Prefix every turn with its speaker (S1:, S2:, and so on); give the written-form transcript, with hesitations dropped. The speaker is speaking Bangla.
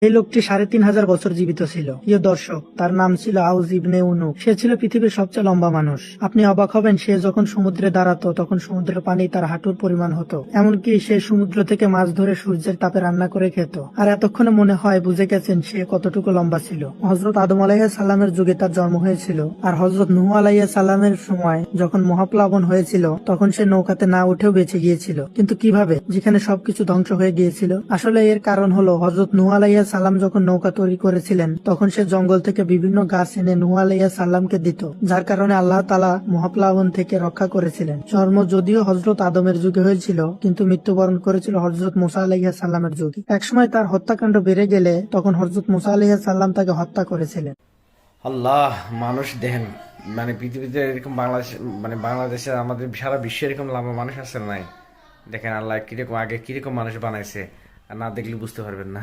S1: এই লোকটি ৩,৫০০ বছর জীবিত ছিল। প্রিয় দর্শক, তার নাম ছিল আউজ ইবনে উনুক। সে ছিল পৃথিবীর সবচেয়ে লম্বা মানুষ। আপনি অবাক হবেন, সে যখন সমুদ্রে দাঁড়াতো তখন সমুদ্রের পানি তার হাঁটুর পরিমাণ হতো। এমনকি সে সমুদ্র থেকে মাছ ধরে সূর্যের তাপে রান্না করে খেত। আর এতক্ষণে মনে হয় বুঝে গেছেন সে কতটুকু লম্বা ছিল। হযরত আদম আলাইহিস সালামের যুগে তার জন্ম হয়েছিল। আর হযরত নূহ আলাইহিস সালামের সময় যখন মহাপ্লাবন হয়েছিল তখন সে নৌকাতে না উঠেও বেঁচে গিয়েছিল। কিন্তু কিভাবে, যেখানে সবকিছু ধ্বংস হয়ে গিয়েছিল? আসলে এর কারণ হলো হযরত নূহ আলাইহিস সালাম যখন নৌকা তৈরি করেছিলেন তখন সে জঙ্গল থেকে বিভিন্ন গাছ এনে নূহ আলাইহিস সালামকে দিত, যার কারণে আল্লাহ তাআলা মহাপ্লাবন থেকে রক্ষা করেছিলেন। জন্ম যদিও হযরত আদমের যুগে হয়েছিল, কিন্তু মৃত্যুবরণ করেছিল হযরত মুসা আলাইহিস সালামের যুগে। একসময় তার হত্যাকাণ্ড বেড়ে গেলে তখন হযরত মুসা আলাইহিস সালাম তাকে হত্যা করেছিলেন।
S2: আল্লাহ, মানুষ দেখেন, মানে পৃথিবীতে এরকম বাংলাদেশ, মানে বাংলাদেশে আমাদের সারা বিশ্বে এরকম লম্বা মানুষ আছে নাই? দেখেন আল্লাহ কিরকম আগে কিরকম মানুষ বানাইছে, আর না দেখলে বুঝতে পারবেন না।